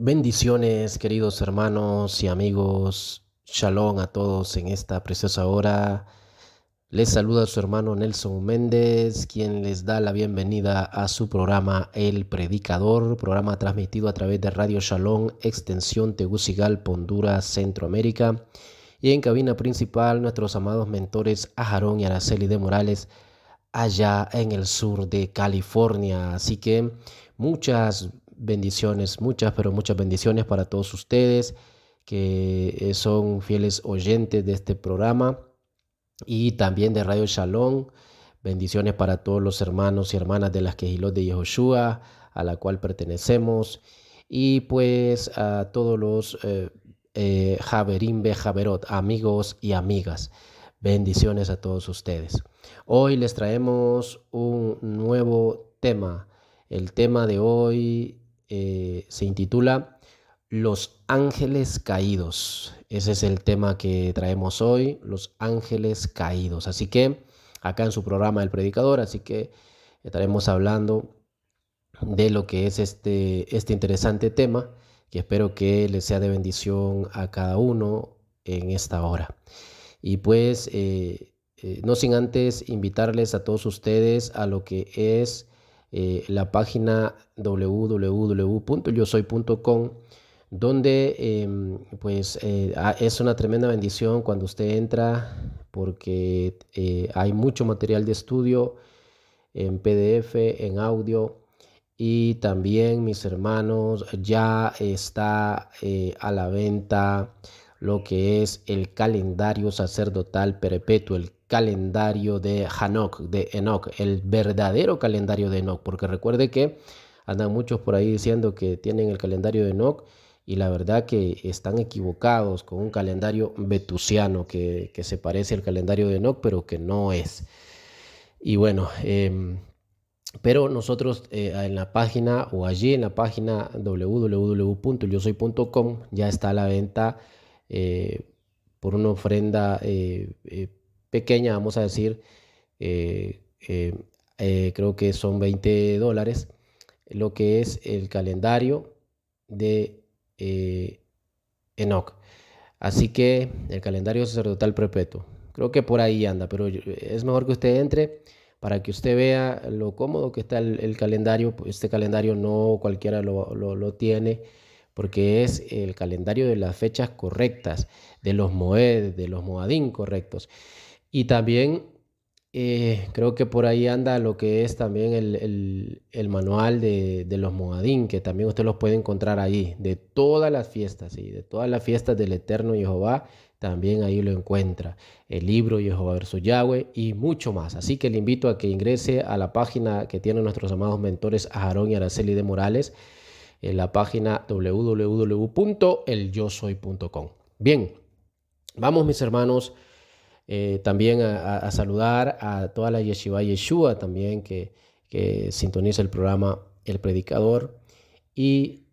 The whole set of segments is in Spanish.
Bendiciones, queridos hermanos y amigos. Shalom a todos en esta preciosa hora. Les saluda su hermano Nelson Méndez, quien les da la bienvenida a su programa El Predicador, programa transmitido a través de Radio Shalom, extensión Tegucigalpa, Honduras, Centroamérica. Y en cabina principal, nuestros amados mentores Aarón y Araceli de Morales, allá en el sur de California. Así que muchas bendiciones, muchas, pero muchas bendiciones para todos ustedes que son fieles oyentes de este programa y también de Radio Shalom. Bendiciones para todos los hermanos y hermanas de las Quejilot de Yehoshua, a la cual pertenecemos, y pues a todos los Javerim Javerot, amigos y amigas. Bendiciones a todos ustedes. Hoy les traemos un nuevo tema. El tema de hoy se intitula Los Ángeles Caídos. Ese es el tema que traemos hoy, Los Ángeles Caídos. Así que acá en su programa El Predicador, así que estaremos hablando de lo que es este interesante tema, que espero que les sea de bendición a cada uno en esta hora. Y pues, no sin antes invitarles a todos ustedes a lo que es la página www.yosoy.com, donde es una tremenda bendición cuando usted entra, porque hay mucho material de estudio en PDF, en audio. Y también, mis hermanos, ya está a la venta lo que es el calendario sacerdotal perpetuo, el calendario de Hanok, de Enoch, el verdadero calendario de Enoch, porque recuerde que andan muchos por ahí diciendo que tienen el calendario de Enoch, y la verdad que están equivocados con un calendario vetusiano que se parece al calendario de Enoch, pero que no es. Y bueno, pero nosotros en la página o allí en la página www.yosoy.com ya está a la venta eh, por una ofrenda pequeña, vamos a decir, eh, eh, creo que son $20, lo que es el calendario de Enoch. Así que el calendario sacerdotal perpetuo, creo que por ahí anda, pero es mejor que usted entre para que usted vea lo cómodo que está el calendario. Este calendario no cualquiera lo tiene, porque es el calendario de las fechas correctas, de los Moed, de los Moadín correctos. Y también creo que por ahí anda lo que es también el manual de los Moadín, que también usted los puede encontrar ahí, de todas las fiestas, ¿sí? De todas las fiestas del Eterno Jehová, también ahí lo encuentra. El libro Jehová versus Yahweh y mucho más. Así que le invito a que ingrese a la página que tienen nuestros amados mentores Aarón y Araceli de Morales, en la página www.elyosoy.com. Bien, vamos, mis hermanos, también a saludar a toda la Yeshiva Yeshua también que sintoniza el programa El Predicador, y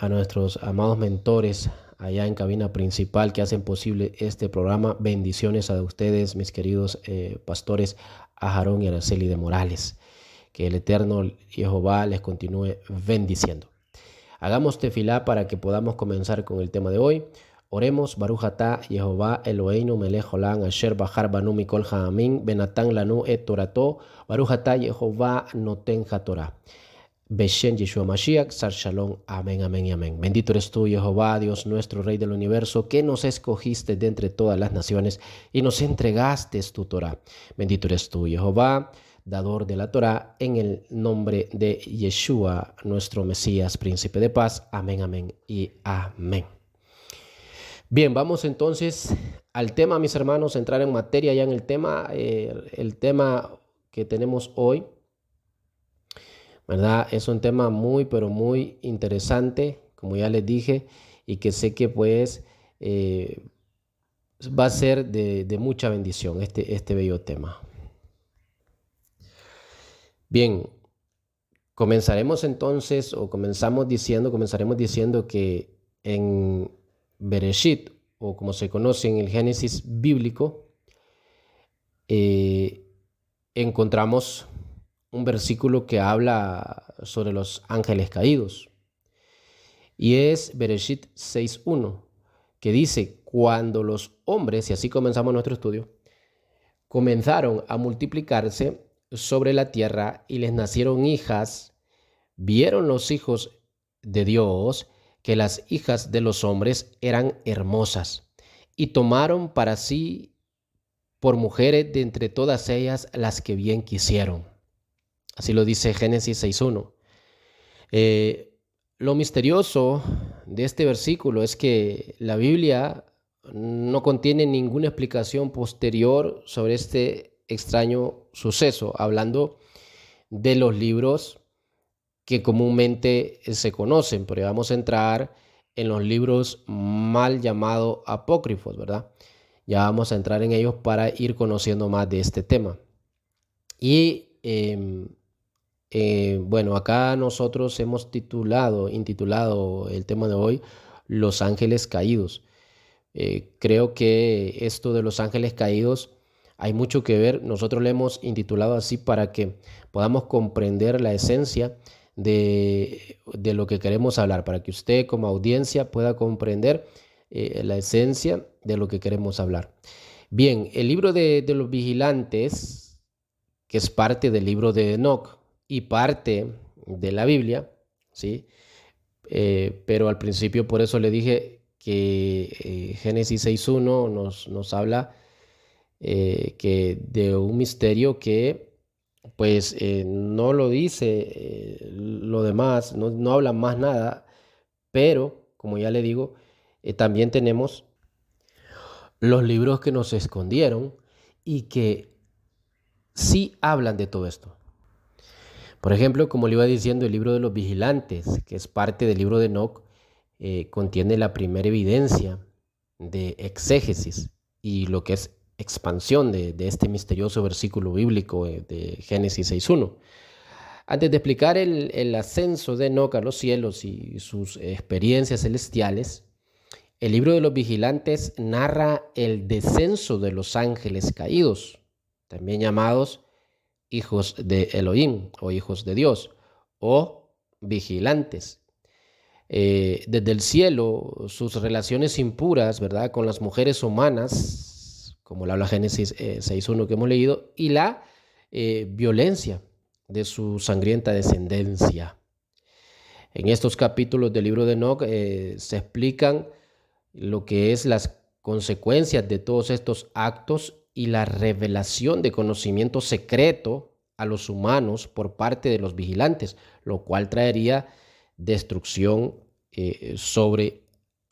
a nuestros amados mentores allá en cabina principal que hacen posible este programa. Bendiciones a ustedes, mis queridos pastores Aarón y Araceli de Morales. Que el eterno Jehová les continúe bendiciendo. Hagamos tefilá para que podamos comenzar con el tema de hoy. Oremos. Baruch atah Jehová Eloheinu melech olam asher bachar banu mikol ha'amim benatan lanu et torato. Baruch atah Jehová noten haTorah. Beshem Yeshua Mashiach, Sar Shalom, amén, amén y amén. Bendito eres tú, Jehová, Dios nuestro, Rey del universo, que nos escogiste de entre todas las naciones y nos entregaste tu Torah. Bendito eres tú, Jehová, dador de la Torah, en el nombre de Yeshua, nuestro Mesías, príncipe de paz. Amén, amén y amén. Bien, vamos entonces al tema, mis hermanos, entrar en materia ya en el tema que tenemos hoy, ¿verdad? Es un tema muy, pero muy interesante, como ya les dije, y que sé que pues va a ser de mucha bendición este bello tema. Bien, comenzaremos entonces, o comenzaremos diciendo que en Bereshit, o como se conoce en el Génesis bíblico, eh, encontramos un versículo que habla sobre los ángeles caídos. y es Bereshit 6.1, que dice, cuando los hombres, y así comenzamos nuestro estudio, comenzaron a multiplicarse sobre la tierra y les nacieron hijas, vieron los hijos de Dios que las hijas de los hombres eran hermosas y tomaron para sí por mujeres de entre todas ellas las que bien quisieron. Así lo dice Génesis 6.1. Lo misterioso de este versículo es que la Biblia no contiene ninguna explicación posterior sobre este extraño suceso, hablando de los libros que comúnmente se conocen, pero vamos a entrar en los libros mal llamados apócrifos, ¿verdad? Ya vamos a entrar en ellos para ir conociendo más de este tema. Y bueno, acá nosotros hemos intitulado el tema de hoy, Los Ángeles Caídos. Creo que esto de los ángeles caídos hay mucho que ver. Nosotros lo hemos intitulado así para que podamos comprender la esencia de lo que queremos hablar, para que usted como audiencia pueda comprender la esencia de lo que queremos hablar. Bien, el libro de los vigilantes, que es parte del libro de Enoc y parte de la Biblia, ¿sí? Pero al principio por eso le dije que Génesis 6.1 nos habla que de un misterio que pues no lo dice lo demás, no habla más nada, pero como ya le digo, también tenemos los libros que nos escondieron y que sí hablan de todo esto. Por ejemplo, como le iba diciendo, el libro de los vigilantes, que es parte del libro de Enoc, contiene la primera evidencia de exégesis y lo que es expansión de este misterioso versículo bíblico de Génesis 6.1. Antes de explicar el ascenso de Enoc a los cielos y sus experiencias celestiales, el libro de los vigilantes narra el descenso de los ángeles caídos, también llamados hijos de Elohim o hijos de Dios o vigilantes. Desde el cielo, sus relaciones impuras, ¿verdad?, con las mujeres humanas, como lo habla Génesis 6.1 que hemos leído, y la violencia de su sangrienta descendencia. En estos capítulos del libro de Enoc se explican lo que es las consecuencias de todos estos actos y la revelación de conocimiento secreto a los humanos por parte de los vigilantes, lo cual traería destrucción sobre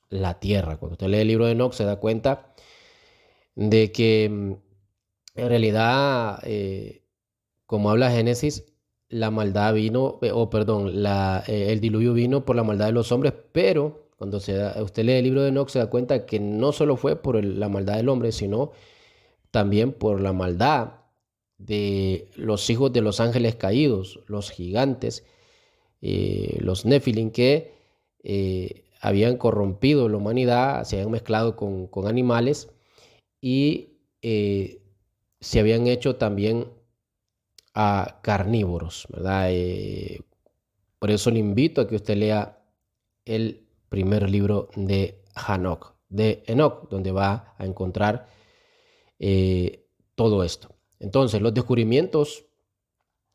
la tierra. Cuando usted lee el libro de Enoc se da cuenta de que en realidad, como habla Génesis, la maldad vino, el diluvio vino por la maldad de los hombres, pero cuando usted lee el libro de Enoc se da cuenta que no solo fue por la maldad del hombre, sino también por la maldad de los hijos de los ángeles caídos, los gigantes, los Nefilim, que habían corrompido la humanidad, se habían mezclado con animales y se habían hecho también a carnívoros, ¿verdad? Por eso le invito a que usted lea el primer libro de Enoc, donde va a encontrar todo esto. Entonces, los descubrimientos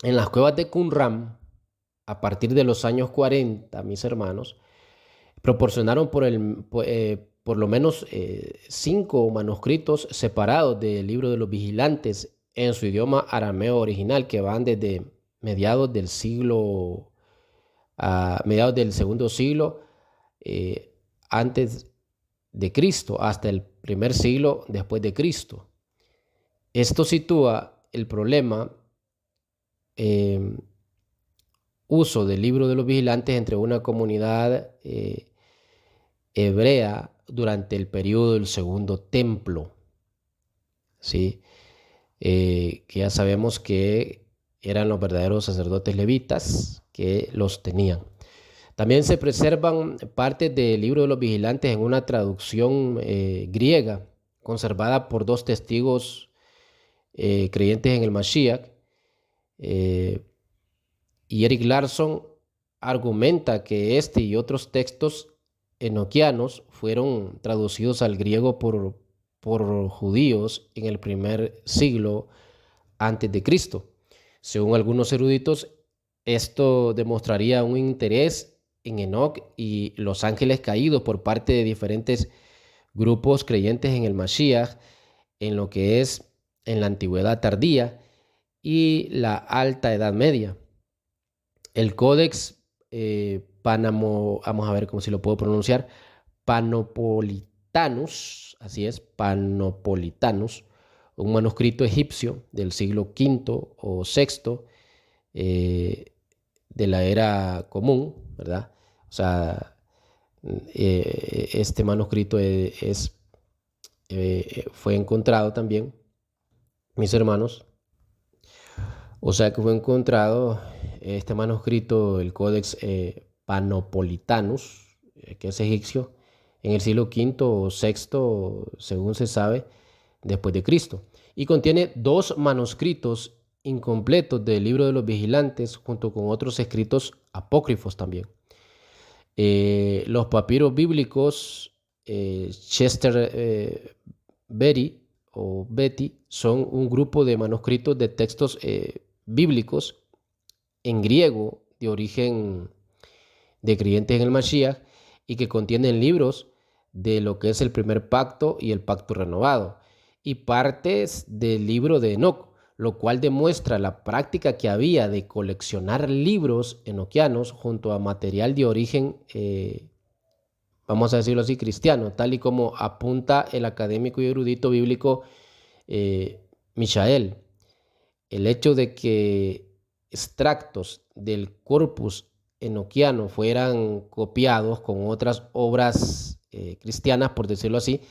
en las cuevas de Qumran, a partir de los años 40, mis hermanos, proporcionaron por lo menos 5 manuscritos separados del libro de los vigilantes en su idioma arameo original, que van desde mediados del segundo siglo antes de Cristo hasta el primer siglo después de Cristo. Esto sitúa el problema uso del libro de los vigilantes entre una comunidad hebrea durante el periodo del Segundo Templo, ¿sí? Que ya sabemos que eran los verdaderos sacerdotes levitas que los tenían. También se preservan partes del libro de los vigilantes en una traducción griega, conservada por 2 testigos creyentes en el Mashiach, y Eric Larson argumenta que este y otros textos enoquianos fueron traducidos al griego por judíos en el primer siglo antes de Cristo. Según algunos eruditos, esto demostraría un interés en Enoc y los ángeles caídos por parte de diferentes grupos creyentes en el Mashiach, en lo que es en la antigüedad tardía y la alta edad media. El Códex vamos a ver cómo si lo puedo pronunciar, Panopolitanus, así es, Panopolitanus, un manuscrito egipcio del siglo V o VI de la era común, ¿verdad? O sea, este manuscrito fue encontrado también, mis hermanos. O sea que fue encontrado este manuscrito, el Codex Panopolitanus, que es egipcio, en el siglo V o VI, según se sabe, después de Cristo. Y contiene 2 manuscritos incompletos del libro de los vigilantes, junto con otros escritos apócrifos también. Los papiros bíblicos Chester Beatty o Betty son un grupo de manuscritos de textos bíblicos en griego de origen de creyentes en el Mashiach y que contienen libros de lo que es el primer pacto y el pacto renovado y partes del libro de Enoc, lo cual demuestra la práctica que había de coleccionar libros enoquianos junto a material de origen, vamos a decirlo así, cristiano, tal y como apunta el académico y erudito bíblico Michael. El hecho de que extractos del corpus enoquiano fueran copiados con otras obras cristianas, por decirlo así,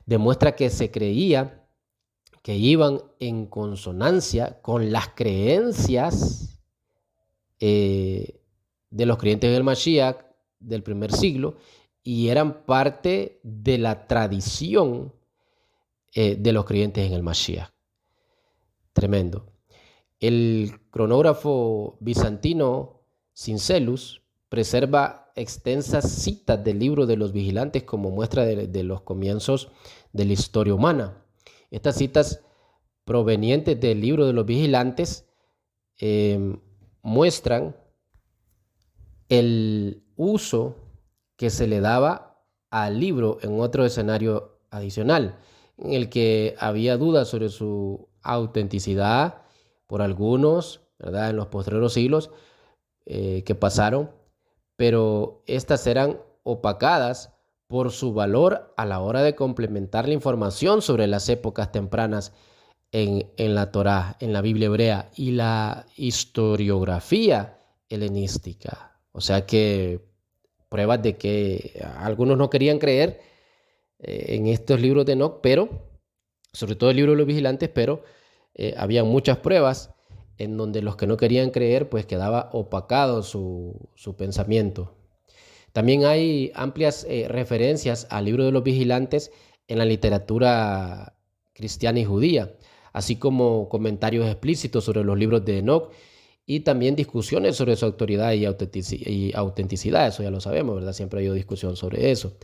demuestra que se creía que iban en consonancia con las creencias de los creyentes del Mashiach del primer siglo y eran parte de la tradición de los creyentes en el Mashiach. Tremendo. El cronógrafo bizantino Cincelus preserva extensas citas del libro de los vigilantes como muestra de los comienzos de la historia humana. Estas citas provenientes del libro de los vigilantes muestran el uso que se le daba al libro en otro escenario adicional, en el que había dudas sobre su autenticidad por algunos, ¿verdad?, en los posteriores siglos que pasaron, pero estas eran opacadas por su valor a la hora de complementar la información sobre las épocas tempranas en la Torá, en la Biblia hebrea y la historiografía helenística. O sea que pruebas de que algunos no querían creer en estos libros de Enoc, pero sobre todo el libro de los vigilantes, pero había muchas pruebas en donde los que no querían creer pues quedaba opacado su pensamiento. También hay amplias referencias al libro de los vigilantes en la literatura cristiana y judía, así como comentarios explícitos sobre los libros de Enoc y también discusiones sobre su autoridad y autenticidad. Eso ya lo sabemos, ¿verdad? Siempre ha habido discusión sobre eso,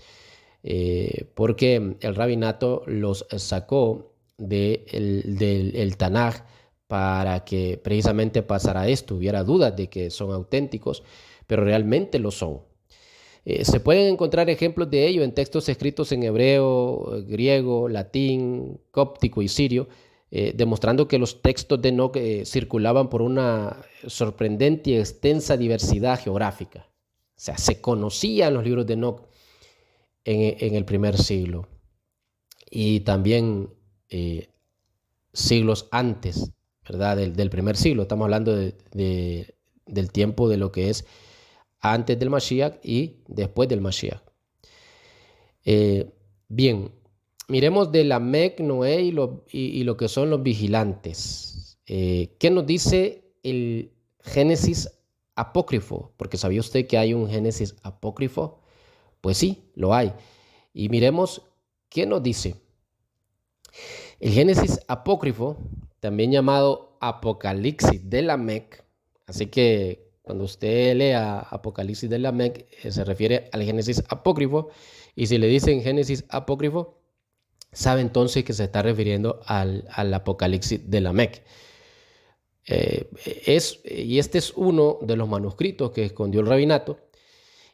porque el rabinato los sacó del Tanaj para que precisamente pasara esto, hubiera dudas de que son auténticos, pero realmente lo son. Se pueden encontrar ejemplos de ello en textos escritos en hebreo, griego, latín, cóptico y sirio, demostrando que los textos de Enoc circulaban por una sorprendente y extensa diversidad geográfica. O sea, se conocían los libros de Enoc en el primer siglo y también siglos antes, ¿verdad?, del primer siglo. Estamos hablando del tiempo de lo que es antes del Mashiach y después del Mashiach. Bien, miremos de Lamec, Noé y lo que son los vigilantes. ¿Qué nos dice el Génesis apócrifo? Porque ¿sabía usted que hay un Génesis apócrifo? Pues sí, lo hay. Y miremos qué nos dice. El Génesis apócrifo, también llamado Apocalipsis de Lamec, así que Cuando usted lea Apocalipsis de Lamec, se refiere al Génesis apócrifo, y si le dicen Génesis apócrifo, sabe entonces que se está refiriendo al Apocalipsis de Lamec. Y este es uno de los manuscritos que escondió el rabinato,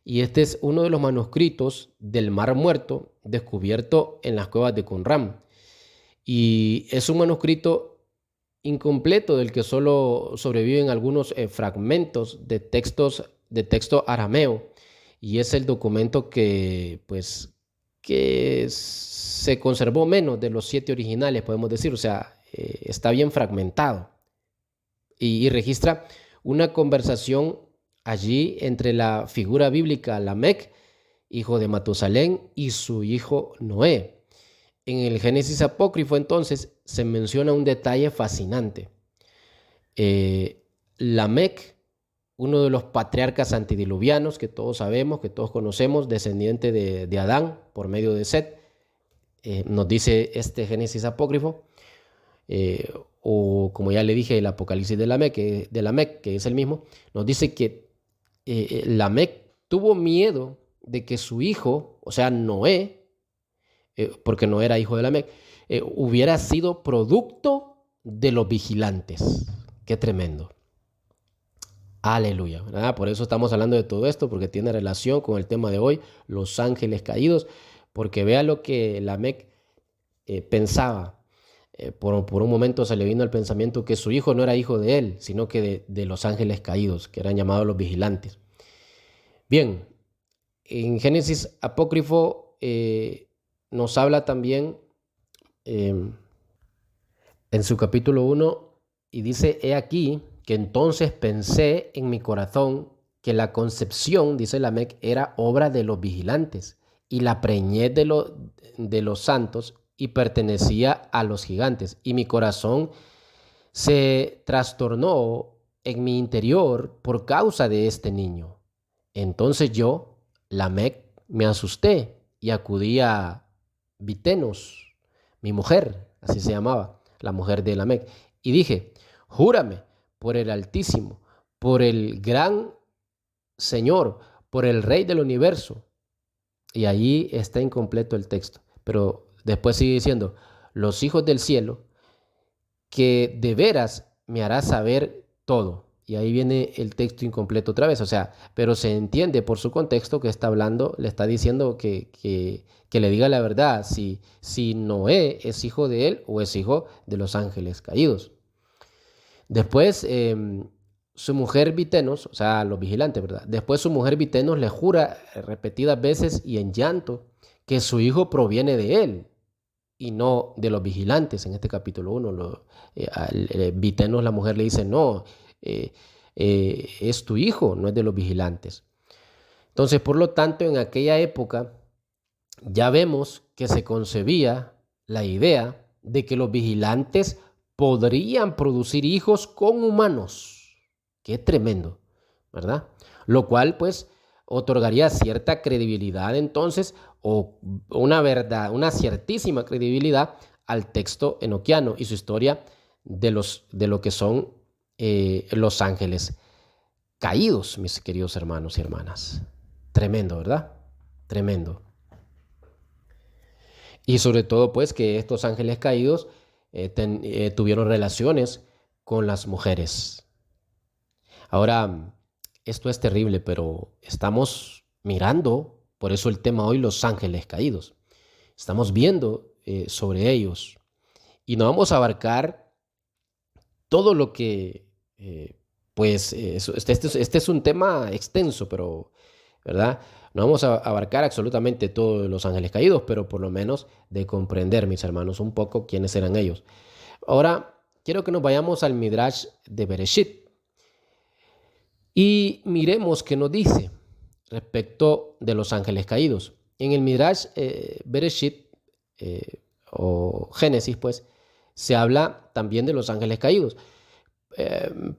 y este es uno de los manuscritos del Mar Muerto descubierto en las cuevas de Qumran. Y es un manuscrito incompleto del que solo sobreviven algunos fragmentos de texto arameo, y es el documento que se conservó menos de los 7 originales, podemos decir. O sea, está bien fragmentado, y registra una conversación allí entre la figura bíblica Lamec, hijo de Matusalén, y su hijo Noé. En el Génesis apócrifo entonces se menciona un detalle fascinante. Lamec, uno de los patriarcas antediluvianos que todos sabemos, que todos conocemos, descendiente de Adán por medio de Set, nos dice este Génesis apócrifo, o como ya le dije, el Apocalipsis de Lamec, que es el mismo, nos dice que Lamec tuvo miedo de que su hijo, o sea, Noé, porque no era hijo de Lamec, hubiera sido producto de los vigilantes. Qué tremendo. Aleluya, ¿verdad? Por eso estamos hablando de todo esto, porque tiene relación con el tema de hoy, los ángeles caídos, porque vea lo que Lamec pensaba. Por un momento se le vino al pensamiento que su hijo no era hijo de él, sino que de los ángeles caídos, que eran llamados los vigilantes. Bien, en Génesis apócrifo nos habla también en su capítulo 1, y dice: he aquí que entonces pensé en mi corazón que la concepción, dice Lamec, era obra de los vigilantes, y la preñez de los santos, y pertenecía a los gigantes, y mi corazón se trastornó en mi interior por causa de este niño. Entonces yo, Lamec, me asusté y acudí a Vitenos, mi mujer, así se llamaba, la mujer de Lamec, y dije: júrame por el Altísimo, por el gran Señor, por el Rey del universo. Y ahí está incompleto el texto, pero después sigue diciendo: los hijos del cielo, que de veras me hará saber todo. Y ahí viene el texto incompleto otra vez. O sea, pero se entiende por su contexto que está hablando, le está diciendo que le diga la verdad, si Noé es hijo de él o es hijo de los ángeles caídos. Después, su mujer Vitenos, o sea, los vigilantes, ¿verdad? Después su mujer Vitenos le jura repetidas veces y en llanto que su hijo proviene de él y no de los vigilantes. En este capítulo 1, Vitenos, la mujer, le dice: no, es tu hijo, no es de los vigilantes. Entonces, por lo tanto, en aquella época ya vemos que se concebía la idea de que los vigilantes podrían producir hijos con humanos. Qué tremendo, ¿verdad? Lo cual, pues, otorgaría cierta credibilidad entonces, o una ciertísima credibilidad al texto enoquiano y su historia de lo que son los ángeles caídos, mis queridos hermanos y hermanas. Tremendo, ¿verdad? Tremendo. Y sobre todo, pues, que estos ángeles caídos tuvieron relaciones con las mujeres. Ahora, esto es terrible, pero estamos mirando, por eso el tema hoy, los ángeles caídos. Estamos viendo sobre ellos, y no vamos a abarcar todo lo que, este es un tema extenso, pero, ¿verdad? No vamos a abarcar absolutamente todos los ángeles caídos, pero por lo menos de comprender, mis hermanos, un poco quiénes eran ellos. Ahora, quiero que nos vayamos al Midrash de Bereshit y miremos qué nos dice respecto de los ángeles caídos. En el Midrash Bereshit, o Génesis, pues, se habla también de los ángeles caídos.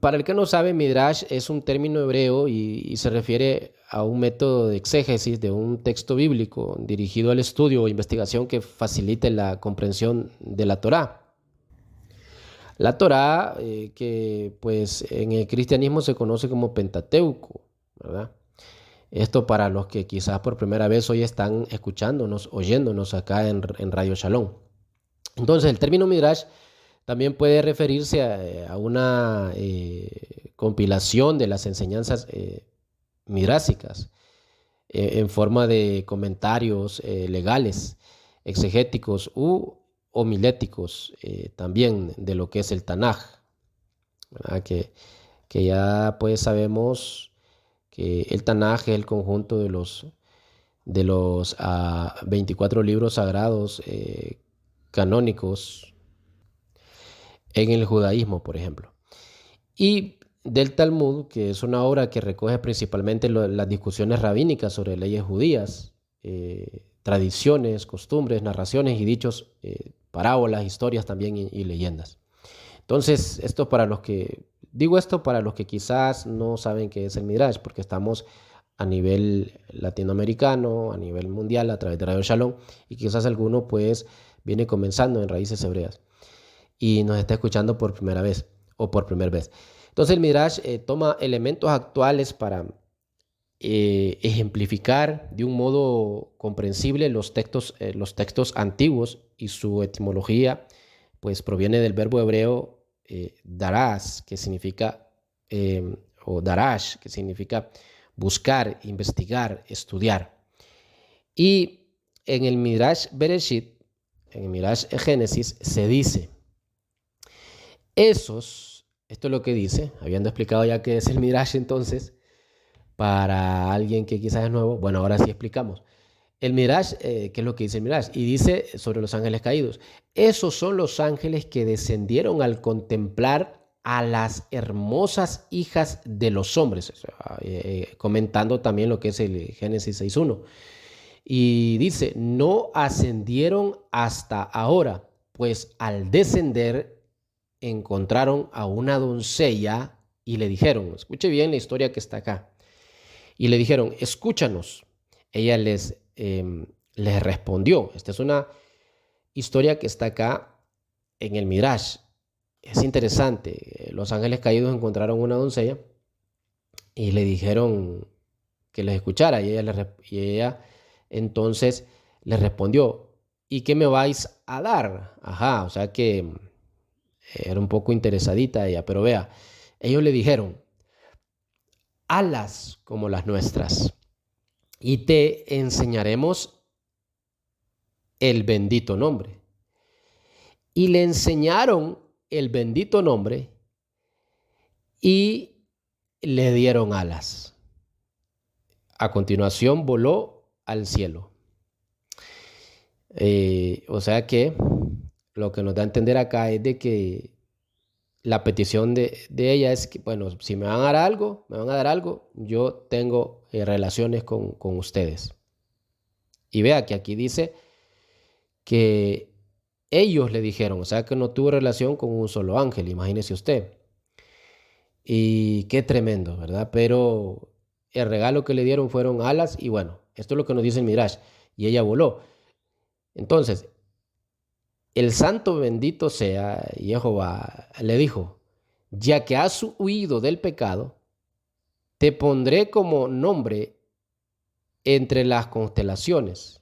Para el que no sabe, Midrash es un término hebreo y se refiere a un método de exégesis de un texto bíblico dirigido al estudio o investigación que facilite la comprensión de la Torá. La Torá, que pues en el cristianismo se conoce como Pentateuco, ¿verdad? Esto para los que quizás por primera vez hoy están escuchándonos, oyéndonos acá en Radio Shalom. Entonces, el término Midrash también puede referirse a una compilación de las enseñanzas midrásicas en forma de comentarios legales, exegéticos u homiléticos también de lo que es el Tanaj, ¿verdad? Que ya pues sabemos que el Tanaj es el conjunto de los 24 libros sagrados canónicos en el judaísmo, por ejemplo. Y del Talmud, que es una obra que recoge principalmente las discusiones rabínicas sobre leyes judías, tradiciones, costumbres, narraciones y dichos, parábolas, historias también y leyendas. Entonces, digo esto para los que quizás no saben qué es el Midrash, porque estamos a nivel latinoamericano, a nivel mundial, a través de Radio Shalom, y quizás alguno pues viene comenzando en Raíces Hebreas y nos está escuchando por primera vez o por primera vez. Entonces el Midrash toma elementos actuales para ejemplificar de un modo comprensible los textos antiguos, y su etimología pues proviene del verbo hebreo daras, que significa, o darash, que significa buscar, investigar, estudiar. Y en el Midrash Bereshit, en el Midrash Génesis, se dice, esto es lo que dice, habiendo explicado ya qué es el Midrash entonces, para alguien que quizás es nuevo, bueno, ahora sí explicamos. El Midrash, ¿qué es lo que dice el Midrash? Y dice sobre los ángeles caídos. Esos son los ángeles que descendieron al contemplar a las hermosas hijas de los hombres, comentando también lo que es el Génesis 6.1. Y dice, no ascendieron hasta ahora, pues al descender encontraron a una doncella y le dijeron, escuche bien la historia que está acá, y le dijeron, escúchanos. Ella les respondió. Esta es una historia que está acá en el Midrash. Es interesante. Los ángeles caídos encontraron una doncella y le dijeron que les escuchara, y ella entonces les respondió, ¿y qué me vais a dar? Ajá, o sea que era un poco interesadita ella, pero vea, ellos le dijeron, alas como las nuestras, y te enseñaremos el bendito nombre. Y le enseñaron el bendito nombre y le dieron alas. A continuación voló al cielo. O sea que lo que nos da a entender acá es de que la petición de ella es que, bueno, si me van a dar algo, yo tengo relaciones con ustedes. Y vea que aquí dice que ellos le dijeron, o sea que no tuvo relación con un solo ángel, imagínese usted. Y qué tremendo, ¿verdad? Pero el regalo que le dieron fueron alas y bueno, esto es lo que nos dice el Midrash. Y ella voló. Entonces, el santo bendito sea Jehová le dijo, ya que has huido del pecado, te pondré como nombre entre las constelaciones.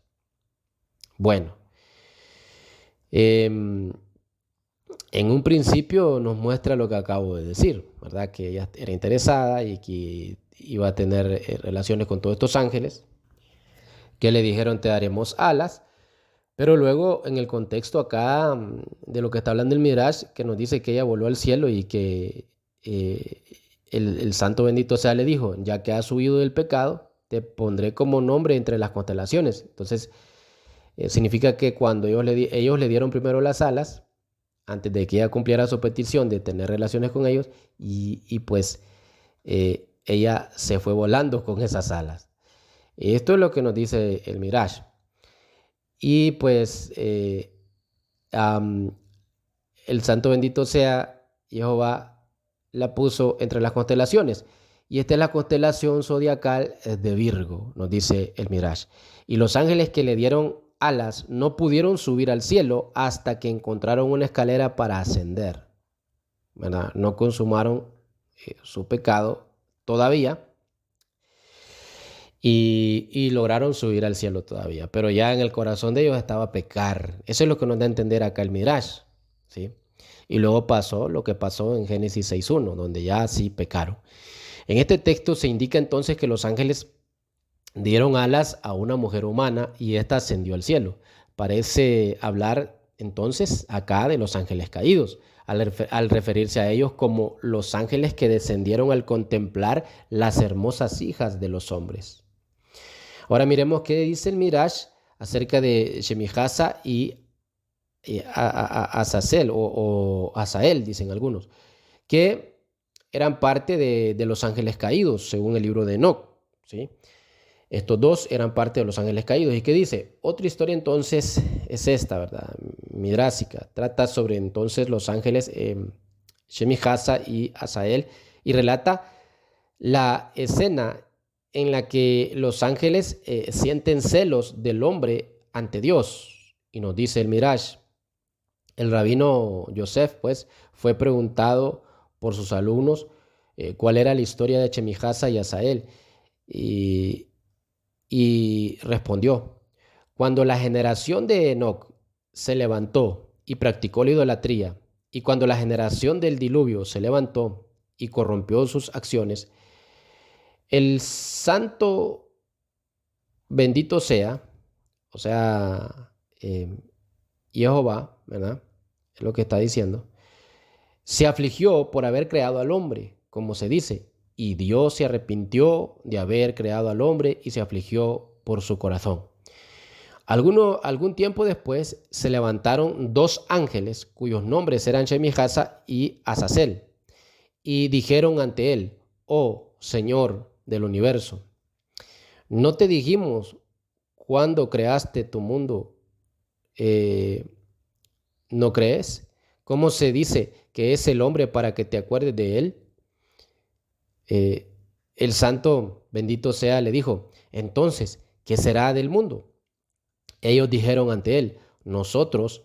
Bueno, en un principio nos muestra lo que acabo de decir, ¿verdad? Que ella era interesada y que iba a tener relaciones con todos estos ángeles, que le dijeron te daremos alas, pero luego en el contexto acá de lo que está hablando el Midrash, que nos dice que ella voló al cielo y que el santo bendito sea le dijo, ya que has huido del pecado, te pondré como nombre entre las constelaciones. Entonces, significa que cuando ellos le dieron primero las alas, antes de que ella cumpliera su petición de tener relaciones con ellos, y pues ella se fue volando con esas alas. Esto es lo que nos dice el Midrash. Y pues el santo bendito sea Jehová la puso entre las constelaciones. Y esta es la constelación zodiacal de Virgo, nos dice el Midrash. Y los ángeles que le dieron alas no pudieron subir al cielo hasta que encontraron una escalera para ascender. ¿verdad? No consumaron su pecado todavía y lograron subir al cielo todavía. Pero ya en el corazón de ellos estaba pecar. Eso es lo que nos da a entender acá el Midrash, ¿sí? Y luego pasó lo que pasó en Génesis 6.1, donde ya sí pecaron. En este texto se indica entonces que los ángeles dieron alas a una mujer humana y ésta ascendió al cielo. Parece hablar entonces acá de los ángeles caídos, al referirse a ellos como los ángeles que descendieron al contemplar las hermosas hijas de los hombres. Ahora miremos qué dice el Midrash acerca de Shemijasa y Azazel o Azael, dicen algunos, que eran parte de los ángeles caídos, según el libro de Enoc, ¿sí? Estos dos eran parte de los ángeles caídos. ¿Y qué dice? Otra historia entonces es esta, ¿verdad? Midrásica. Trata sobre entonces los ángeles Shemijasa y Azael y relata la escena en la que los ángeles sienten celos del hombre ante Dios. Y nos dice el Midrash, el rabino Yosef, pues, fue preguntado por sus alumnos cuál era la historia de Shemijasa y Azael. Y respondió, cuando la generación de Enoc se levantó y practicó la idolatría, y cuando la generación del diluvio se levantó y corrompió sus acciones, el santo bendito sea, o sea, Jehová, ¿verdad? Es lo que está diciendo, se afligió por haber creado al hombre, como se dice, y Dios se arrepintió de haber creado al hombre y se afligió por su corazón. Algún tiempo después se levantaron dos ángeles cuyos nombres eran Shemijasa y Azazel y dijeron ante él, oh Señor del universo, ¿no te dijimos cuando creaste tu mundo? ¿No crees? ¿Cómo se dice que es el hombre para que te acuerdes de él? El santo, bendito sea, le dijo, entonces, ¿qué será del mundo? Ellos dijeron ante él, nosotros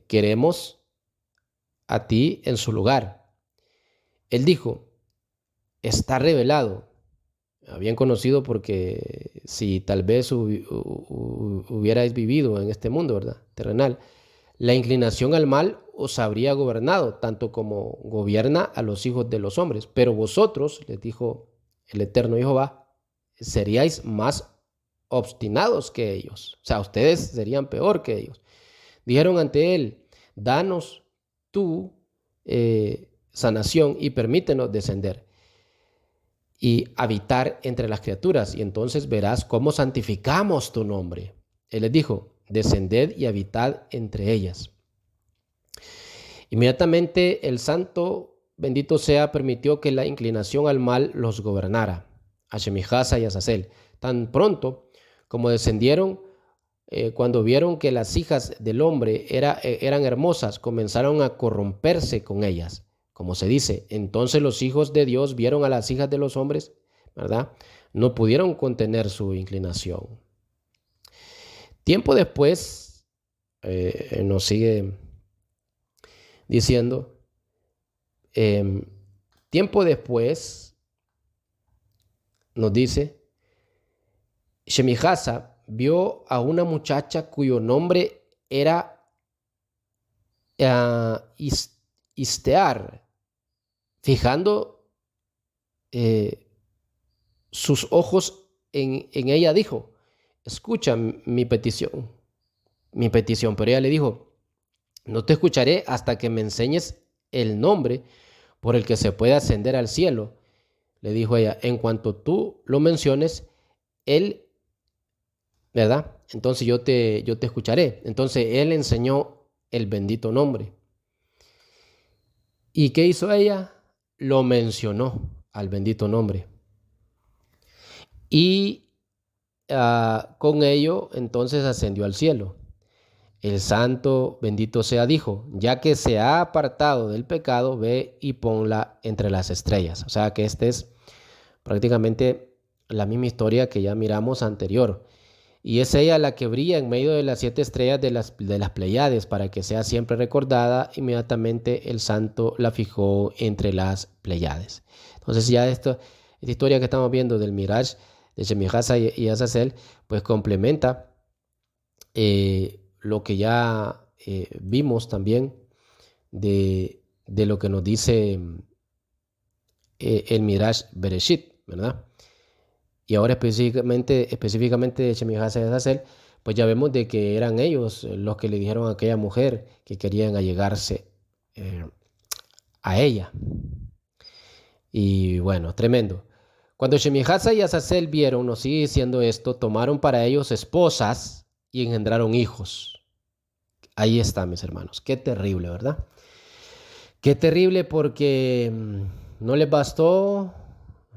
queremos a ti en su lugar. Él dijo, está revelado, bien conocido porque si tal vez hubierais vivido en este mundo, ¿verdad? Terrenal, la inclinación al mal os habría gobernado, tanto como gobierna a los hijos de los hombres. Pero vosotros, les dijo el eterno Jehová, seríais más obstinados que ellos. O sea, ustedes serían peor que ellos. Dijeron ante él, danos tu sanación y permítenos descender y habitar entre las criaturas, y entonces verás cómo santificamos tu nombre. Él les dijo, descended y habitad entre ellas. Inmediatamente el santo, bendito sea, permitió que la inclinación al mal los gobernara, a Shemijasa y a Azazel. Tan pronto como descendieron, cuando vieron que las hijas del hombre eran hermosas, comenzaron a corromperse con ellas. Como se dice, entonces los hijos de Dios vieron a las hijas de los hombres, ¿verdad? No pudieron contener su inclinación. Tiempo después, nos sigue diciendo, tiempo después, nos dice, Shemijasa vio a una muchacha cuyo nombre era Istear. Fijando sus ojos en ella, dijo, escucha mi petición. Pero ella le dijo, no te escucharé hasta que me enseñes el nombre por el que se puede ascender al cielo. Le dijo ella, en cuanto tú lo menciones, él, ¿verdad? Entonces yo te escucharé. Entonces él enseñó el bendito nombre. ¿Y qué hizo ella? Lo mencionó al bendito nombre. Y con ello entonces ascendió al cielo. El santo, bendito sea, dijo, ya que se ha apartado del pecado, ve y ponla entre las estrellas. O sea que esta es prácticamente la misma historia que ya miramos anterior. y es ella la que brilla en medio de las 7 estrellas de las Pleiades para que sea siempre recordada. Inmediatamente el santo la fijó entre las Pleiades. Entonces ya esta historia que estamos viendo del Miraj de Shemijasa y Azazel, pues complementa lo que ya vimos también de lo que nos dice el Midrash Bereshit, ¿verdad? Y ahora específicamente de Shemijasa y Azazel, pues ya vemos de que eran ellos los que le dijeron a aquella mujer que querían allegarse a ella. Y bueno, tremendo. Cuando Shemijasa y Azazel vieron, nos sigue diciendo esto, tomaron para ellos esposas y engendraron hijos. Ahí está, mis hermanos. Qué terrible, ¿verdad? Qué terrible porque no les bastó,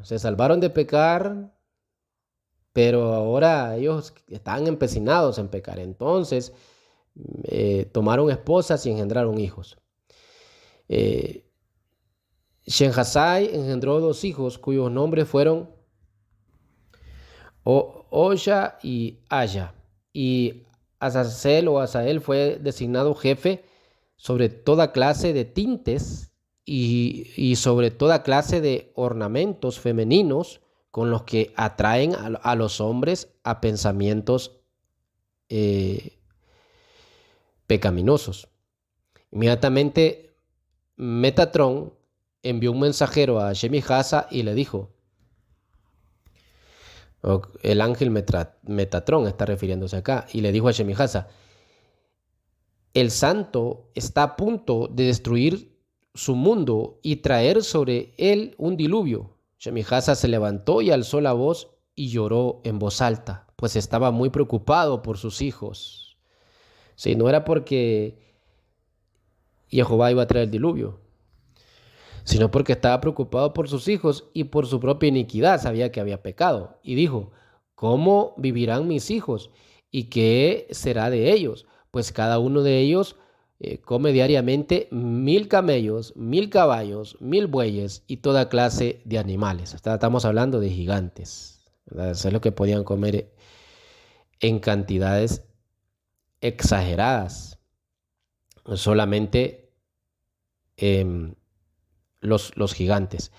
se salvaron de pecar, pero ahora ellos están empecinados en pecar. Entonces, tomaron esposas y engendraron hijos. Shenhasai engendró 2 hijos cuyos nombres fueron Oya y Aya. Y Azazel fue designado jefe sobre toda clase de tintes y sobre toda clase de ornamentos femeninos con los que atraen a los hombres a pensamientos pecaminosos. Inmediatamente Metatrón envió un mensajero a Shemijasa y le dijo, el ángel Metatrón está refiriéndose acá, y le dijo a Shemijasa, el santo está a punto de destruir su mundo y traer sobre él un diluvio. Shemijasa se levantó y alzó la voz y lloró en voz alta, pues estaba muy preocupado por sus hijos. Sí, no era porque Jehová iba a traer el diluvio, sino porque estaba preocupado por sus hijos y por su propia iniquidad. Sabía que había pecado y dijo, ¿cómo vivirán mis hijos? ¿Y qué será de ellos? Pues cada uno de ellos come diariamente 1000 camellos, 1000 caballos, 1000 bueyes y toda clase de animales. Estamos hablando de gigantes, ¿verdad? Eso es lo que podían comer en cantidades exageradas. Solamente los gigantes.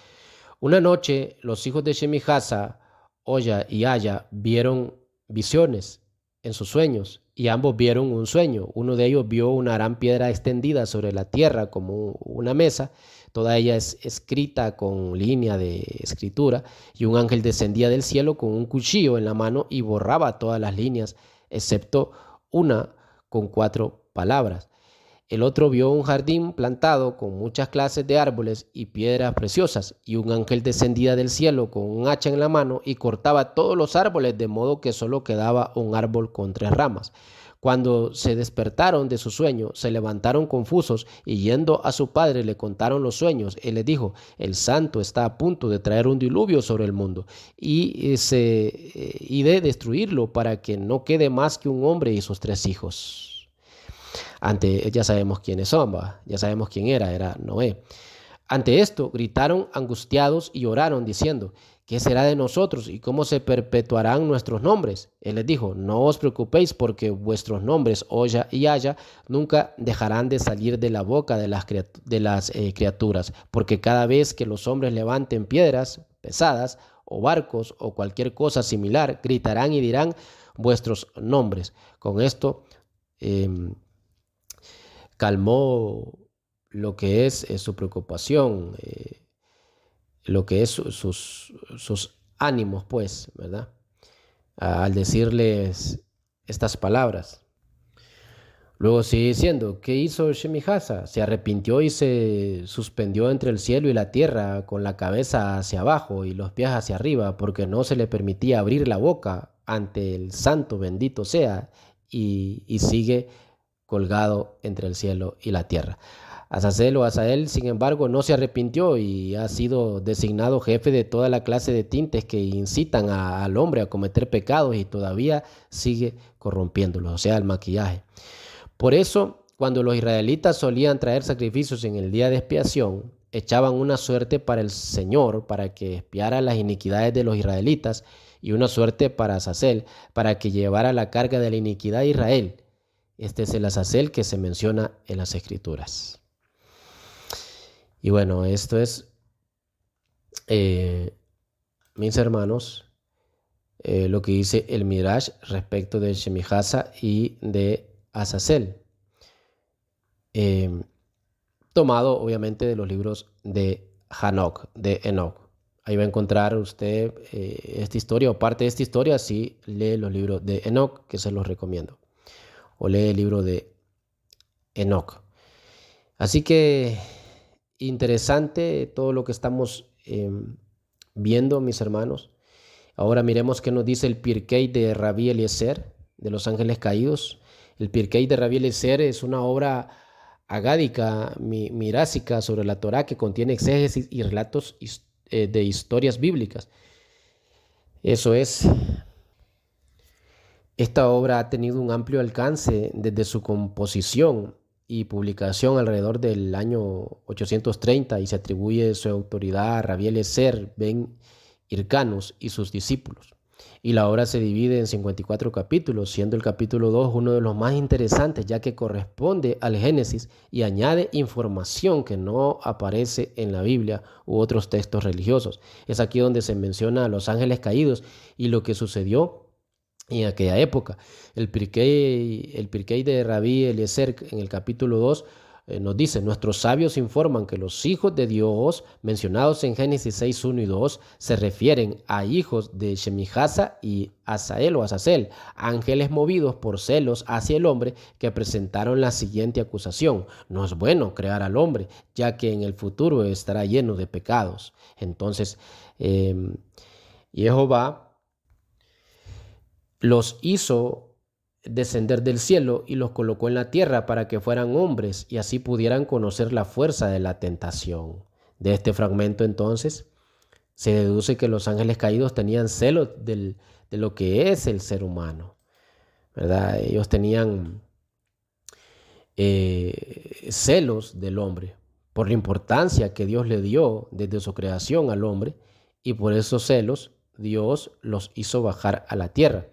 Una noche los hijos de Shemijasa, Oya y Aya vieron visiones en sus sueños y ambos vieron un sueño. Uno de ellos vio una gran piedra extendida sobre la tierra como una mesa, toda ella es escrita con línea de escritura, y un ángel descendía del cielo con un cuchillo en la mano y borraba todas las líneas excepto una con 4 palabras. El otro vio un jardín plantado con muchas clases de árboles y piedras preciosas, y un ángel descendía del cielo con un hacha en la mano y cortaba todos los árboles, de modo que solo quedaba un árbol con 3 ramas. Cuando se despertaron de su sueño, se levantaron confusos y yendo a su padre le contaron los sueños. Él les dijo, el santo está a punto de traer un diluvio sobre el mundo y de destruirlo para que no quede más que un hombre y sus 3 hijos. Ya sabemos quiénes son, ya sabemos quién era Noé. Ante esto gritaron angustiados y oraron diciendo, ¿qué será de nosotros y cómo se perpetuarán nuestros nombres? Él les dijo, no os preocupéis porque vuestros nombres, Oya y Aya, nunca dejarán de salir de la boca de las criaturas, porque cada vez que los hombres levanten piedras pesadas o barcos o cualquier cosa similar, gritarán y dirán vuestros nombres. Con esto calmó lo que es su preocupación, lo que es sus ánimos, pues, ¿verdad? Al decirles estas palabras. Luego sigue diciendo, ¿qué hizo Shemijasa? Se arrepintió y se suspendió entre el cielo y la tierra con la cabeza hacia abajo y los pies hacia arriba, porque no se le permitía abrir la boca ante el santo, bendito sea, y sigue colgado entre el cielo y la tierra. Azazel, sin embargo, no se arrepintió y ha sido designado jefe de toda la clase de tintes que incitan al hombre a cometer pecados y todavía sigue corrompiéndolos, o sea, el maquillaje. Por eso, cuando los israelitas solían traer sacrificios en el día de expiación, echaban una suerte para el Señor, para que expiara las iniquidades de los israelitas, y una suerte para Azazel, para que llevara la carga de la iniquidad de Israel. Este es el Azazel que se menciona en las Escrituras. Y bueno, esto es, mis hermanos, lo que dice el Midrash respecto de Shemijasa y de Azazel, tomado obviamente de los libros de Enoch. Ahí va a encontrar usted esta historia o parte de esta historia si lee los libros de Enoch, que se los recomiendo, o lee el libro de Enoch. Así que interesante todo lo que estamos viendo, mis hermanos. Ahora miremos qué nos dice el Pirkei de Rabbi Eliezer, de los ángeles caídos. El Pirkei de Rabbi Eliezer es una obra agádica, mirásica sobre la Torá, que contiene exégesis y relatos de historias bíblicas. Eso es. Esta obra ha tenido un amplio alcance desde su composición y publicación alrededor del año 830 y se atribuye su autoridad a Rabbi Eliezer ben Hircanus y sus discípulos. Y la obra se divide en 54 capítulos, siendo el capítulo 2 uno de los más interesantes, ya que corresponde al Génesis y añade información que no aparece en la Biblia u otros textos religiosos. Es aquí donde se menciona a los ángeles caídos y lo que sucedió en aquella época. El Pirkei de Rabbi Eliezer en el capítulo 2 nos dice: nuestros sabios informan que los hijos de Dios mencionados en Génesis 6, 1 y 2 se refieren a hijos de Shemijasa y Azael o Azazel, ángeles movidos por celos hacia el hombre, que presentaron la siguiente acusación: no es bueno crear al hombre, ya que en el futuro estará lleno de pecados. Entonces, Jehová los hizo descender del cielo y los colocó en la tierra para que fueran hombres y así pudieran conocer la fuerza de la tentación. De este fragmento entonces se deduce que los ángeles caídos tenían celos de lo que es el ser humano, ¿verdad? Ellos tenían celos del hombre por la importancia que Dios le dio desde su creación al hombre, y por esos celos Dios los hizo bajar a la tierra.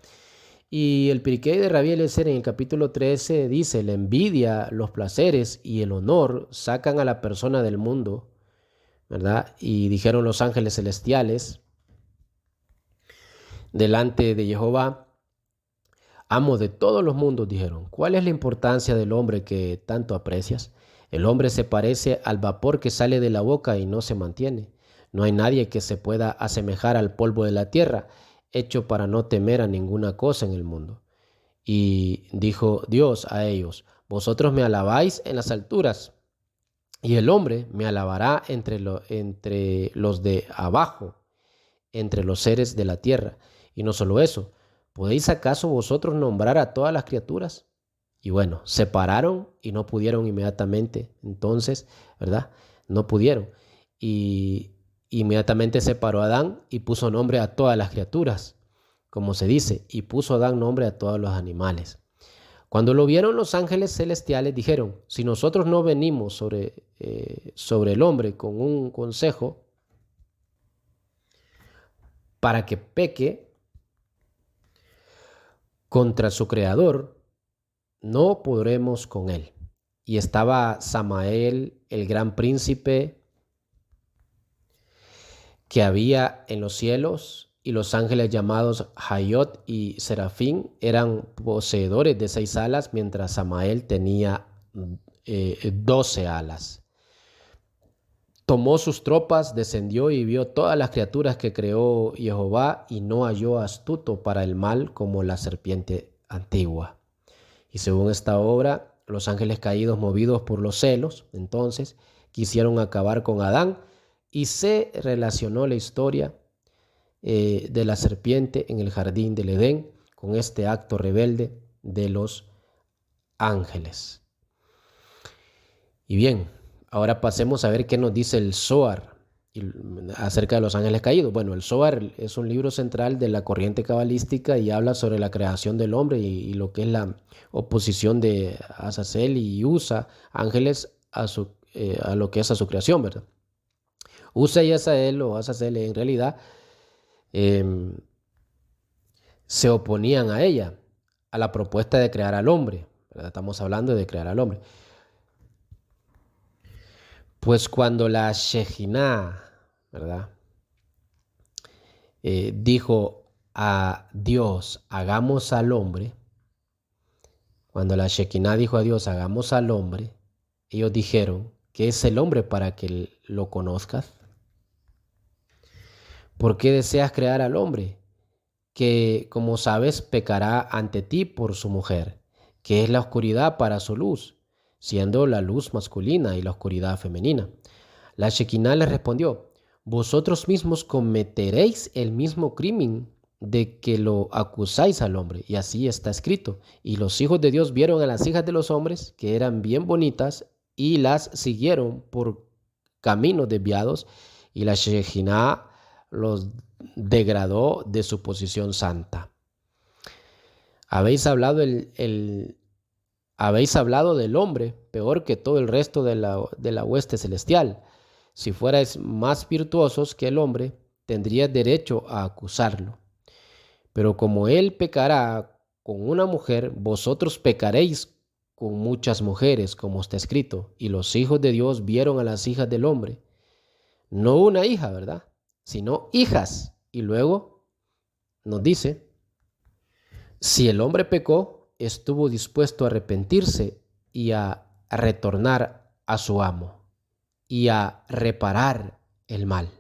Y el Pirkei de Rabbi Eliezer en el capítulo 13 dice: la envidia, los placeres y el honor sacan a la persona del mundo, ¿verdad? Y dijeron los ángeles celestiales delante de Jehová: amo de todos los mundos, dijeron, ¿cuál es la importancia del hombre que tanto aprecias? El hombre se parece al vapor que sale de la boca y no se mantiene. No hay nadie que se pueda asemejar al polvo de la tierra, hecho para no temer a ninguna cosa en el mundo. Y dijo Dios a ellos: vosotros me alabáis en las alturas, y el hombre me alabará entre los de abajo, entre los seres de la tierra. Y no solo eso, ¿podéis acaso vosotros nombrar a todas las criaturas? Y bueno, se pararon y no pudieron inmediatamente. Entonces, ¿verdad? No pudieron. Y inmediatamente se paró Adán y puso nombre a todas las criaturas, como se dice, y puso Adán nombre a todos los animales. Cuando lo vieron los ángeles celestiales, dijeron: si nosotros no venimos sobre el hombre con un consejo para que peque contra su creador, no podremos con él. Y estaba Samael, el gran príncipe que había en los cielos, y los ángeles llamados Hayot y Serafín eran poseedores de 6 alas, mientras Samael tenía 12 alas. Tomó sus tropas, descendió y vio todas las criaturas que creó Jehová, y no halló astuto para el mal como la serpiente antigua. Y según esta obra, los ángeles caídos, movidos por los celos, entonces quisieron acabar con Adán, y se relacionó la historia de la serpiente en el jardín del Edén con este acto rebelde de los ángeles. Y bien, ahora pasemos a ver qué nos dice el Zohar acerca de los ángeles caídos. Bueno, el Zohar es un libro central de la corriente cabalística y habla sobre la creación del hombre y lo que es la oposición de Azazel y Usa, ángeles, a lo que es a su creación, ¿verdad? Usa y Azazel en realidad se oponían a ella, a la propuesta de crear al hombre, ¿verdad? Estamos hablando de crear al hombre. Pues cuando la Shejinah, ¿verdad? Dijo a Dios, hagamos al hombre, cuando la Shekinah dijo a Dios, hagamos al hombre, ellos dijeron, ¿qué es el hombre para que lo conozcas? ¿Por qué deseas crear al hombre? Que, como sabes, pecará ante ti por su mujer, que es la oscuridad para su luz, siendo la luz masculina y la oscuridad femenina. La Shekinah les respondió, vosotros mismos cometeréis el mismo crimen de que lo acusáis al hombre, y así está escrito. Y los hijos de Dios vieron a las hijas de los hombres, que eran bien bonitas, y las siguieron por caminos desviados, y la Shekinah los degradó de su posición santa. Habéis hablado del hombre peor que todo el resto de la hueste celestial. Si fuerais más virtuosos que el hombre, tendríais derecho a acusarlo. Pero como él pecará con una mujer, vosotros pecaréis con muchas mujeres, como está escrito. Y los hijos de Dios vieron a las hijas del hombre. No una hija, ¿verdad? Sino hijas. Y luego nos dice, si el hombre pecó, estuvo dispuesto a arrepentirse y a retornar a su amo y a reparar el mal,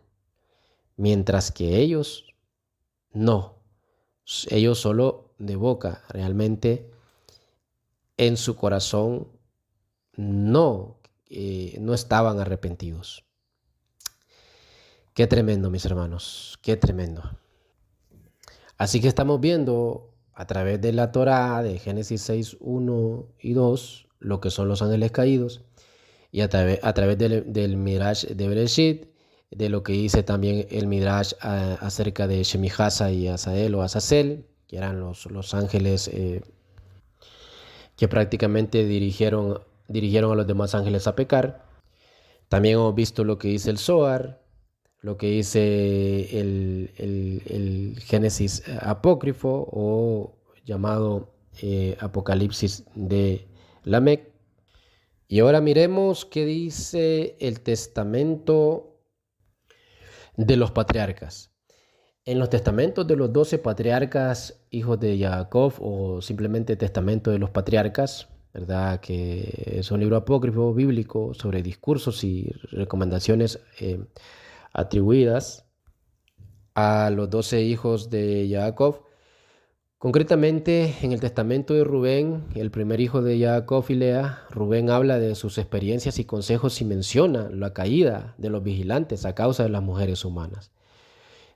mientras que ellos no, ellos solo de boca, realmente en su corazón no estaban arrepentidos. Qué tremendo, mis hermanos, qué tremendo. Así que estamos viendo a través de la Torá de Génesis 6, 1 y 2 lo que son los ángeles caídos, y a través del Midrash de Bereshit, de lo que dice también el Midrash acerca de Shemihasa y Azael o Azazel, que eran los ángeles que prácticamente dirigieron a los demás ángeles a pecar. También hemos visto lo que dice el Zohar, lo que dice el Génesis apócrifo o llamado Apocalipsis de Lamec. Y ahora miremos qué dice el testamento de los patriarcas. En los testamentos de los 12 patriarcas, hijos de Jacob, o simplemente testamento de los patriarcas, ¿verdad? Que es un libro apócrifo bíblico sobre discursos y recomendaciones atribuidas a los 12 hijos de Jacob. Concretamente, en el testamento de Rubén, el primer hijo de Jacob y Lea, Rubén habla de sus experiencias y consejos y menciona la caída de los vigilantes a causa de las mujeres humanas.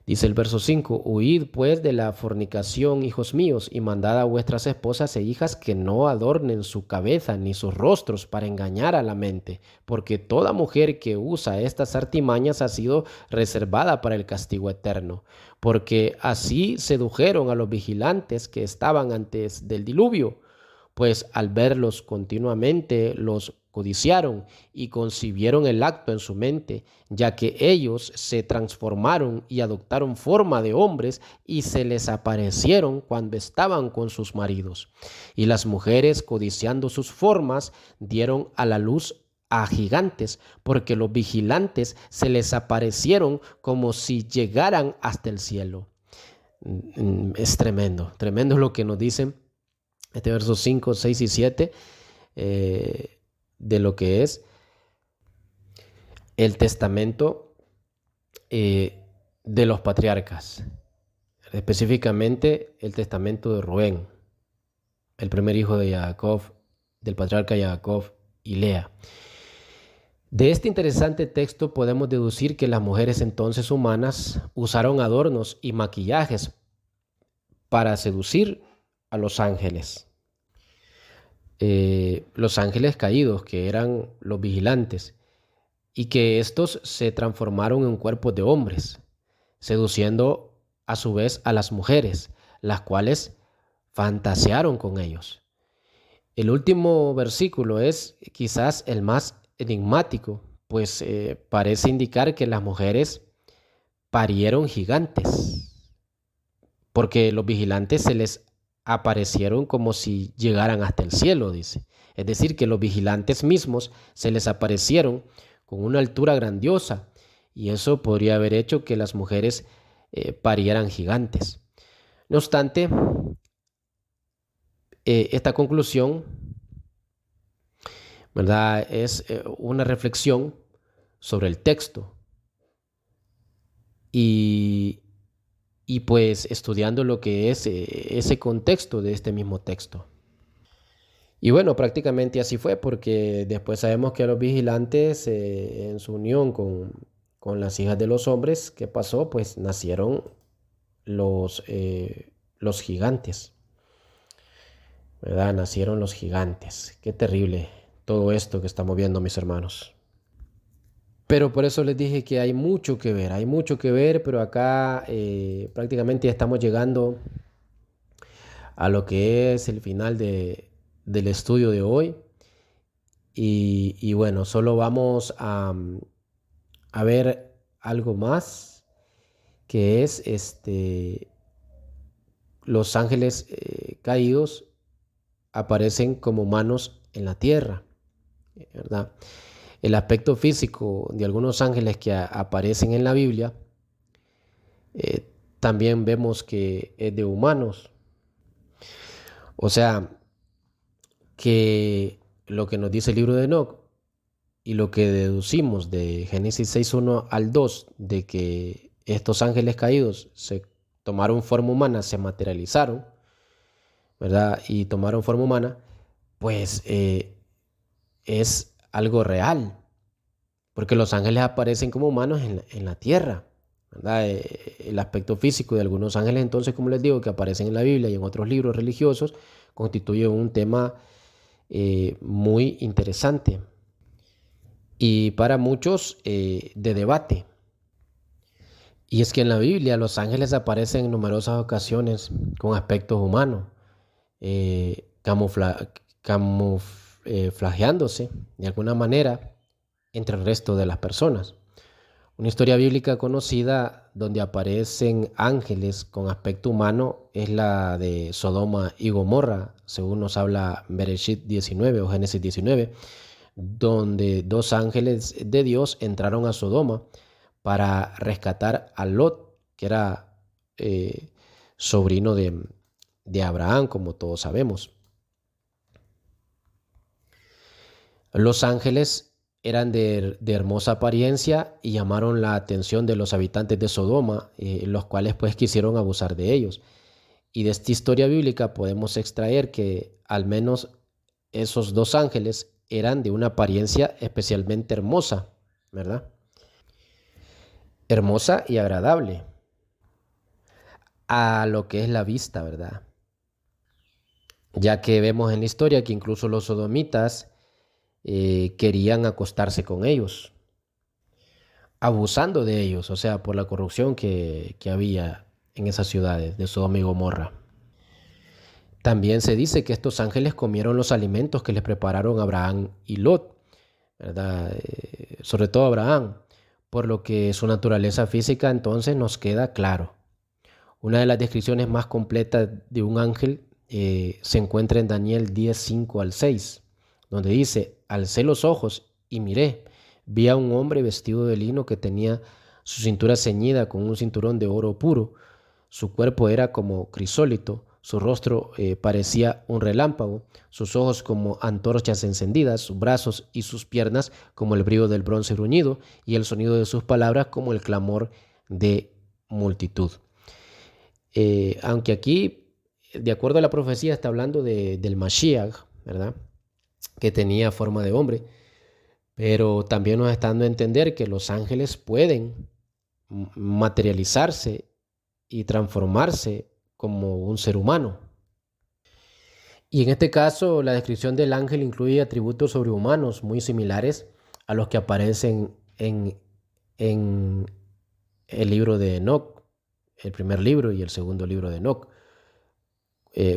Dice el verso 5, huid pues de la fornicación, hijos míos, y mandad a vuestras esposas e hijas que no adornen su cabeza ni sus rostros para engañar a la mente, porque toda mujer que usa estas artimañas ha sido reservada para el castigo eterno, porque así sedujeron a los vigilantes que estaban antes del diluvio, pues al verlos continuamente los codiciaron y concibieron el acto en su mente, ya que ellos se transformaron y adoptaron forma de hombres y se les aparecieron cuando estaban con sus maridos. Y las mujeres, codiciando sus formas, dieron a la luz a gigantes, porque los vigilantes se les aparecieron como si llegaran hasta el cielo. Es tremendo, tremendo lo que nos dicen este verso 5, 6 y 7 de lo que es el testamento de los patriarcas, específicamente el testamento de Rubén, el primer hijo de Jacob, del patriarca Jacob y Lea. De este interesante texto podemos deducir que las mujeres entonces humanas usaron adornos y maquillajes para seducir a los ángeles. Los ángeles caídos, que eran los vigilantes, y que estos se transformaron en cuerpos de hombres, seduciendo a su vez a las mujeres, las cuales fantasearon con ellos. El último versículo es quizás el más enigmático, pues parece indicar que las mujeres parieron gigantes. porque los vigilantes se les aparecieron como si llegaran hasta el cielo, dice. Es decir, que los vigilantes mismos se les aparecieron con una altura grandiosa y eso podría haber hecho que las mujeres parieran gigantes. No obstante, esta conclusión, ¿verdad?, es una reflexión sobre el texto y, y pues estudiando lo que es ese contexto de este mismo texto. Y bueno, prácticamente así fue, porque después sabemos que los vigilantes, en su unión con las hijas de los hombres, ¿qué pasó? Pues nacieron los gigantes, ¿verdad? Nacieron los gigantes. Qué terrible todo esto que estamos viendo, mis hermanos. Pero por eso les dije que hay mucho que ver, pero acá prácticamente ya estamos llegando a lo que es el final del estudio de hoy. Y bueno, solo vamos a ver algo más, que es los ángeles caídos aparecen como manos en la tierra, ¿verdad? El aspecto físico de algunos ángeles que aparecen en la Biblia, eh, también vemos que es de humanos. O sea, que lo que nos dice el libro de Enoc y lo que deducimos de Génesis 6:1 al 2, de que estos ángeles caídos se tomaron forma humana, se materializaron, ¿verdad? Y tomaron forma humana, pues es algo real, porque los ángeles aparecen como humanos en la tierra, ¿verdad? El aspecto físico de algunos ángeles, entonces, como les digo, que aparecen en la Biblia y en otros libros religiosos, constituye un tema muy interesante y para muchos de debate. Y es que en la Biblia los ángeles aparecen en numerosas ocasiones con aspectos humanos, camuflajeándose de alguna manera entre el resto de las personas. Una historia bíblica conocida donde aparecen ángeles con aspecto humano es la de Sodoma y Gomorra, según nos habla Bereshit 19 o Génesis 19, donde dos ángeles de Dios entraron a Sodoma para rescatar a Lot, que era sobrino de Abraham, como todos sabemos. Los ángeles eran de hermosa apariencia y llamaron la atención de los habitantes de Sodoma, los cuales pues quisieron abusar de ellos. Y de esta historia bíblica podemos extraer que al menos esos dos ángeles eran de una apariencia especialmente hermosa, ¿verdad? Hermosa y agradable a lo que es la vista, ¿verdad? Ya que vemos en la historia que incluso los sodomitas querían acostarse con ellos, abusando de ellos, o sea, por la corrupción que había en esas ciudades de Sodoma y Gomorra. También se dice que estos ángeles comieron los alimentos que les prepararon Abraham y Lot, ¿verdad? Sobre todo Abraham, por lo que su naturaleza física entonces nos queda claro. Una de las descripciones más completas de un ángel se encuentra en Daniel 10:5 al 6, donde dice: alcé los ojos y miré, vi a un hombre vestido de lino que tenía su cintura ceñida con un cinturón de oro puro, su cuerpo era como crisólito, su rostro parecía un relámpago, sus ojos como antorchas encendidas, sus brazos y sus piernas como el brillo del bronce bruñido, y el sonido de sus palabras como el clamor de multitud. Aunque aquí, de acuerdo a la profecía, está hablando del Mashiach, ¿verdad? Que tenía forma de hombre, pero también nos está dando a entender que los ángeles pueden materializarse y transformarse como un ser humano. Y en este caso, la descripción del ángel incluye atributos sobrehumanos muy similares a los que aparecen en el libro de Enoc, el primer libro y el segundo libro de Enoc,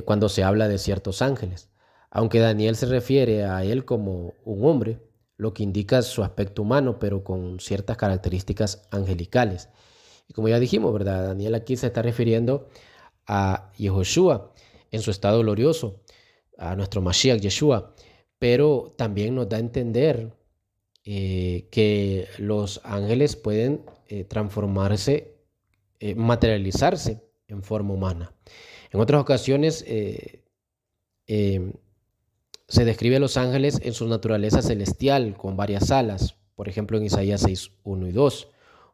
cuando se habla de ciertos ángeles. Aunque Daniel se refiere a él como un hombre, lo que indica su aspecto humano, pero con ciertas características angelicales. Y como ya dijimos, ¿verdad? Daniel aquí se está refiriendo a Yehoshua en su estado glorioso, a nuestro Mashiach Yeshua, pero también nos da a entender que los ángeles pueden transformarse, materializarse en forma humana. En otras ocasiones se describe a los ángeles en su naturaleza celestial con varias alas, por ejemplo en Isaías 6, 1 y 2,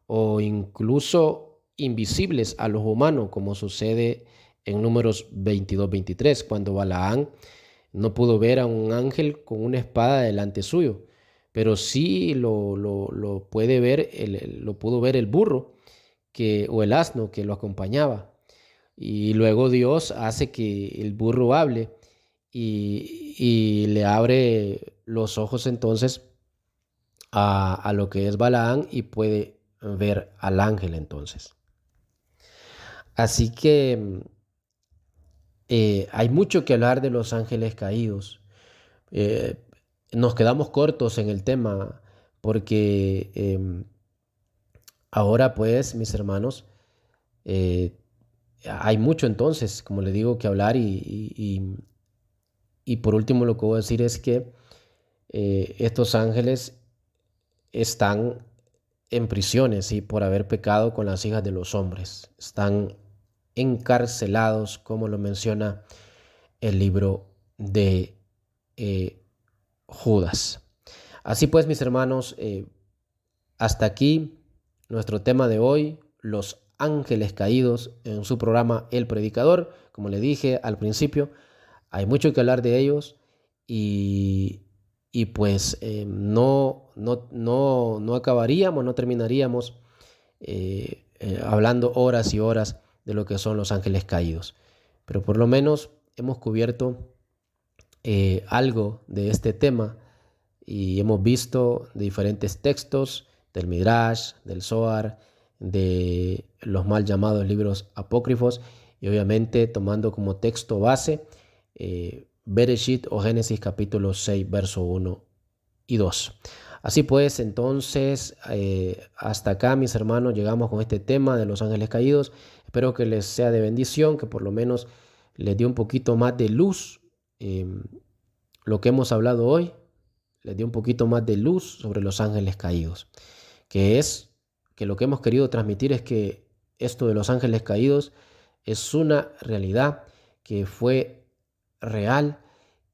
o incluso invisibles a los humanos, como sucede en Números 22, 23, cuando Balaán no pudo ver a un ángel con una espada delante suyo, pero sí lo puede ver, lo pudo ver el burro o el asno que lo acompañaba. Y luego Dios hace que el burro hable y le abre los ojos entonces a lo que es Balaán y puede ver al ángel entonces. Así que hay mucho que hablar de los ángeles caídos. Eh, Nos quedamos cortos en el tema porque ahora pues, mis hermanos, eh, hay mucho entonces, como le digo, que hablar y por último lo que voy a decir es que estos ángeles están en prisiones y por haber pecado con las hijas de los hombres. Están encarcelados, como lo menciona el libro de Judas. Así pues, mis hermanos, hasta aquí nuestro tema de hoy, los ángeles caídos en su programa El Predicador. Como le dije al principio, hay mucho que hablar de ellos y pues no acabaríamos, no terminaríamos hablando horas y horas de lo que son los ángeles caídos. Pero por lo menos hemos cubierto algo de este tema y hemos visto diferentes textos del Midrash, del Zohar, de los mal llamados libros apócrifos y obviamente tomando como texto base Bereshit o Génesis capítulo 6 verso 1 y 2. Así pues, entonces, hasta acá, mis hermanos, llegamos con este tema de los ángeles caídos. Espero que les sea de bendición, que por lo menos les dé un poquito más de luz lo que hemos hablado hoy, les dio un poquito más de luz sobre los ángeles caídos, que lo que hemos querido transmitir es que esto de los ángeles caídos es una realidad que fue real,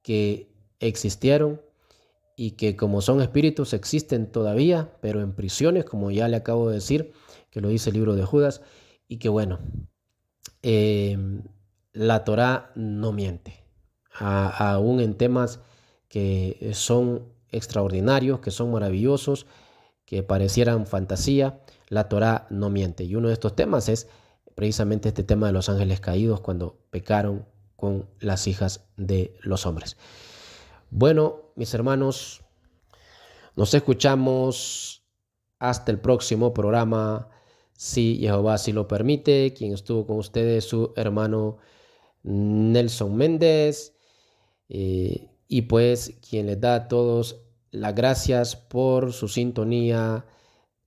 que existieron y que como son espíritus existen todavía, pero en prisiones, como ya le acabo de decir, que lo dice el libro de Judas, y que bueno, la Torá no miente, aún en temas que son extraordinarios, que son maravillosos, que parecieran fantasía, la Torá no miente. Y uno de estos temas es precisamente este tema de los ángeles caídos cuando pecaron con las hijas de los hombres. Bueno, mis hermanos, nos escuchamos hasta el próximo programa, si Jehová así lo permite. Quien estuvo con ustedes, su hermano Nelson Méndez. Y pues quien les da a todos las gracias por su sintonía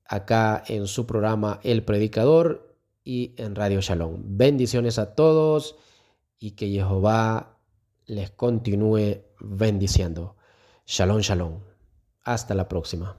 acá en su programa El Predicador y en Radio Shalom. Bendiciones a todos y que Jehová les continúe bendiciendo. Shalom, shalom. Hasta la próxima.